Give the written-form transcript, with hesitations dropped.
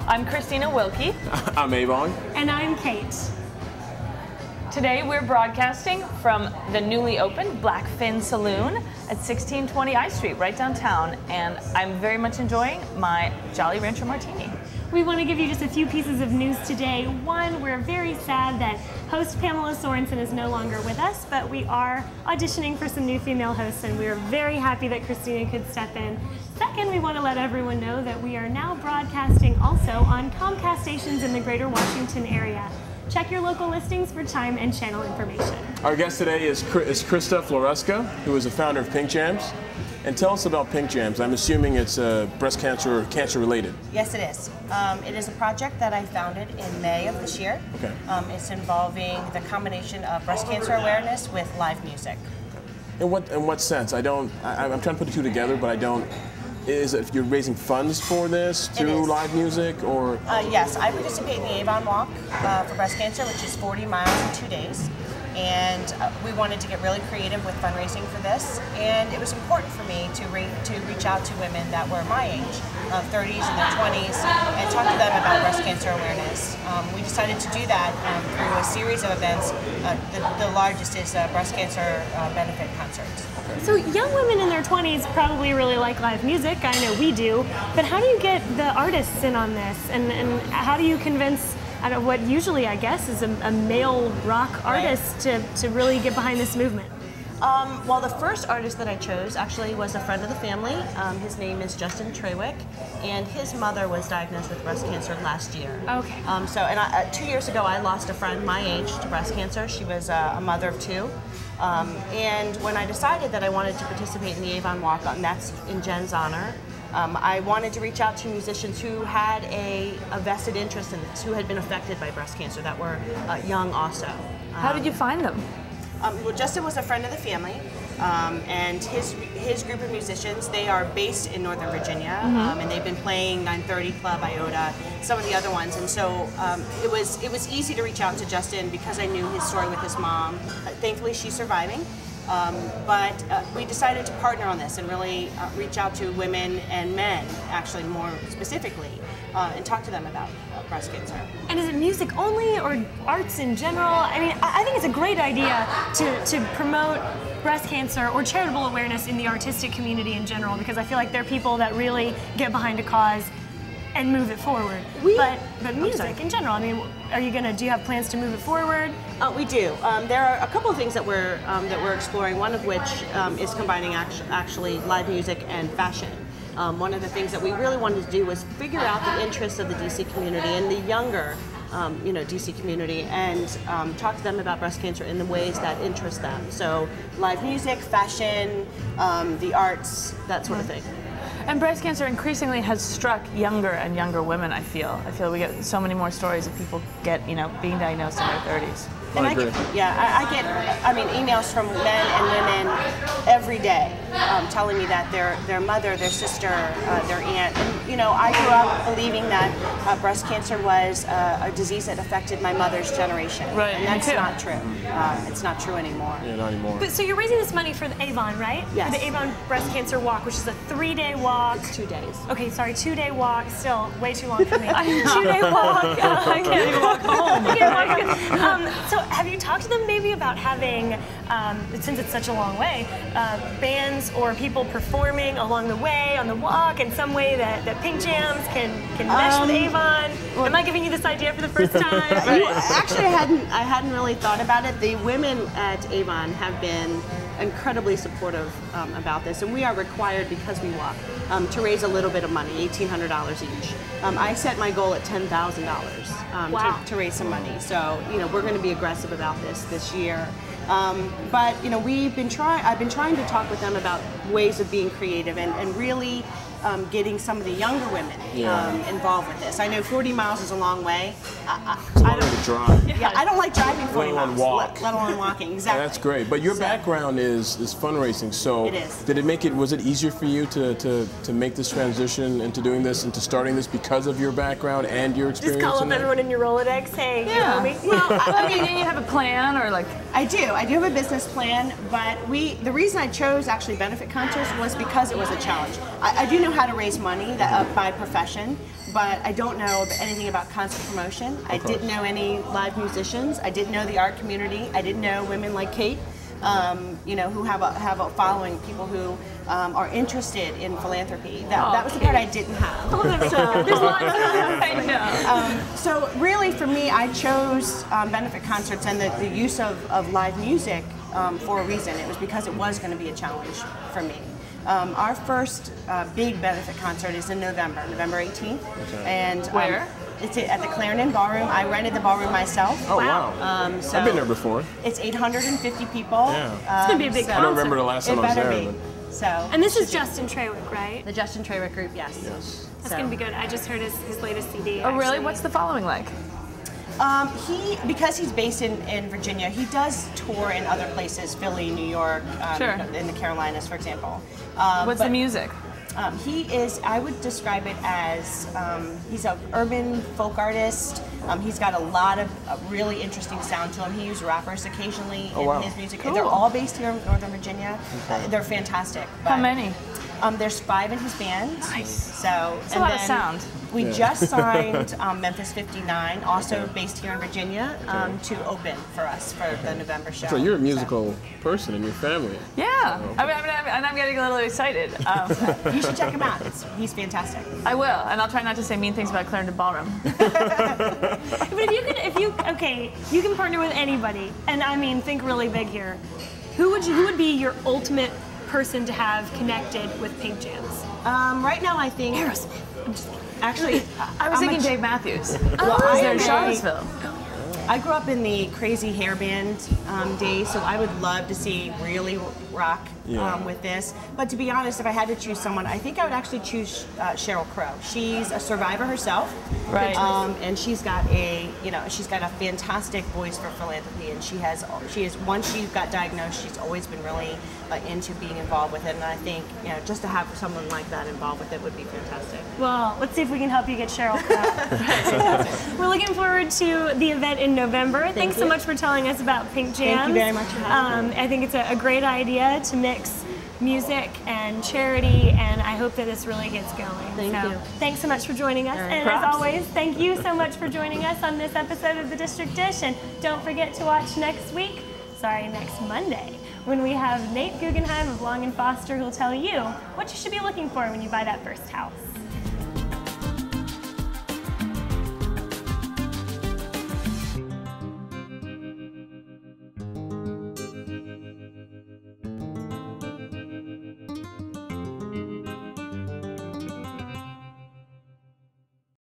I'm Christina Wilkie. I'm Ebong. And I'm Kate. Today we're broadcasting from the newly opened Blackfin Saloon at 1620 I Street, right downtown, and I'm very much enjoying my Jolly Rancher Martini. We want to give you just a few pieces of news today. One, we're very sad that host Pamela Sorensen is no longer with us, but we are auditioning for some new female hosts, and we are very happy that Christina could step in. Second, we want to let everyone know that we are now broadcasting also on Comcast stations in the greater Washington area. Check your local listings for time and channel information. Our guest today is Christa Floresca, who is the founder of Pink Jams. And tell us about Pink Jams. I'm assuming it's breast cancer or cancer related. Yes, it is. It is a project that I founded in May of this year. Okay. It's involving the combination of breast cancer awareness with live music. In what sense? I'm trying to put the two together, but I don't. Is it you're raising funds for this through live music, or? Yes, I participate in the Avon Walk for breast cancer, which is 40 miles in 2 days. And we wanted to get really creative with fundraising for this, and it was important for me to reach out to women that were my age, 30s and their 20s, and talk to them about breast cancer awareness. We decided to do that through a series of events. The largest is breast cancer benefit concerts. So young women in their 20s probably really like live music. I know we do, but how do you get the artists in on this, and how do you convince what usually, I guess, is a male rock artist to really get behind this movement? Well, the first artist that I chose actually was a friend of the family. His name is Justin Trewick, and his mother was diagnosed with breast cancer last year. Okay. 2 years ago, I lost a friend my age to breast cancer. She was a mother of two. And when I decided that I wanted to participate in the Avon Walk, and that's in Jen's honor, I wanted to reach out to musicians who had a vested interest in this, who had been affected by breast cancer, that were young also. How did you find them? Well, Justin was a friend of the family, and his group of musicians, they are based in Northern Virginia, and they've been playing 930 Club, Iota, some of the other ones, and so it was easy to reach out to Justin because I knew his story with his mom. Thankfully, she's surviving. But we decided to partner on this and really reach out to women and men, actually more specifically, and talk to them about breast cancer. And is it music only or arts in general? I mean, I think it's a great idea to promote breast cancer or charitable awareness in the artistic community in general, because I feel like there are people that really get behind a cause and move it forward. But music in general, I mean, do you have plans to move it forward? We do. There are a couple of things that we're exploring, one of which is combining actually live music and fashion. One of the things that we really wanted to do was figure out the interests of the DC community and the younger DC community, and talk to them about breast cancer in the ways that interest them. So live music, fashion, the arts, that sort of thing. And breast cancer increasingly has struck younger and younger women, I feel. We get so many more stories of people being diagnosed in their 30s. And I get emails from men and women every day telling me that their mother, their sister, their aunt, and I grew up believing that breast cancer was a disease that affected my mother's generation. Right, and that's not true. It's not true anymore. Yeah, not anymore. But so you're raising this money for the Avon, right? Yes. For the Avon Breast Cancer Walk, which is a 3-day walk. It's 2 days. Okay, sorry, 2-day walk. Still way too long for me. 2-day walk. I can't even walk home. So have you talked to them maybe about having, since it's such a long way, bands or people performing along the way on the walk in some way that Pink Jams can mesh with Avon? Am I giving you this idea for the first time? Actually, I hadn't really thought about it. The women at Avon have been incredibly supportive about this, and we are required, because we walk, to raise a little bit of money, $1,800 each. I set my goal at $10,000 to raise some money, so we're going to be aggressive about this year. But I've been trying to talk with them about ways of being creative and really getting some of the younger women involved with this. I know 40 miles is a long way. It's a long way to drive. Yeah, I don't like driving 40 miles, let alone walking. Exactly. That's great. But your background is fundraising, so it is. Was it easier for you to make this transition into doing this, into starting this because of your background and your experience? Just call up everyone in your Rolodex, hey, yeah. you know me. Well, I mean, you have a plan, or like I do have a business plan, but the reason I chose actually benefit concerts was because it was a challenge. I do know how to raise money by profession, but I don't know anything about concert promotion. I didn't know any live musicians. I didn't know the art community. I didn't know women like Kate, you know, who have a following, people who are interested in philanthropy. That was the part I didn't have. There's lots of I know. So really, for me, I chose benefit concerts and the use of live music for a reason. It was because it was going to be a challenge for me. Our first big benefit concert is in November 18th. Okay. And where? It's at the Clarendon Ballroom. I rented the ballroom myself. Oh, wow. So I've been there before. It's 850 people. Yeah. It's going to be a big concert. I don't remember the last time I was there. Be. So, And this is Justin Trewick, right? the Justin Trewick group, yes. That's going to be good. I just heard his latest CD. Oh, really? actually. What's the following like? Because he's based in Virginia, he does tour in other places, Philly, New York, Sure. in the Carolinas, for example. What's the music? He is, I would describe it as, he's an urban folk artist. He's got a lot of really interesting sound to him. He uses rappers occasionally in his music. Cool. They're all based here in Northern Virginia. They're fantastic. How many? There's 5 in his band. Nice. So It's a lot of sound. We just signed Memphis 59, also based here in Virginia, to open for us for the November show. So you're a musical person in your family. Yeah. I'm getting a little excited. You should check him out. He's fantastic. I will, and I'll try not to say mean things about Clarendon Ballroom. But you can partner with anybody, and I mean, think really big here. Who would be your ultimate person to have connected with Pink Jams? Right now, I think Aerosmith. I'm just kidding. actually I was thinking Dave Matthews. Well, He's there in okay. Charlottesville. I grew up in the crazy hair band days, so I would love to see really rock with this. But to be honest, if I had to choose someone, I think I would actually choose Sheryl Crow. She's a survivor herself, Right. And she's got a fantastic voice for philanthropy, and she is once she got diagnosed, she's always been really into being involved with it. And I think just to have someone like that involved with it would be fantastic. Well, let's see if we can help you get Sheryl Crow. We're looking forward to the event in November. Thanks so much for telling us about Pink Jams. Thank you very much for having me. I think it's a great idea to mix music and charity, and I hope that this really gets going. Thank you. Thanks so much for joining us. And Props. as always, thank you so much for joining us on this episode of The District Dish. And don't forget to watch next Monday, when we have Nate Guggenheim of Long & Foster, who'll tell you what you should be looking for when you buy that first house.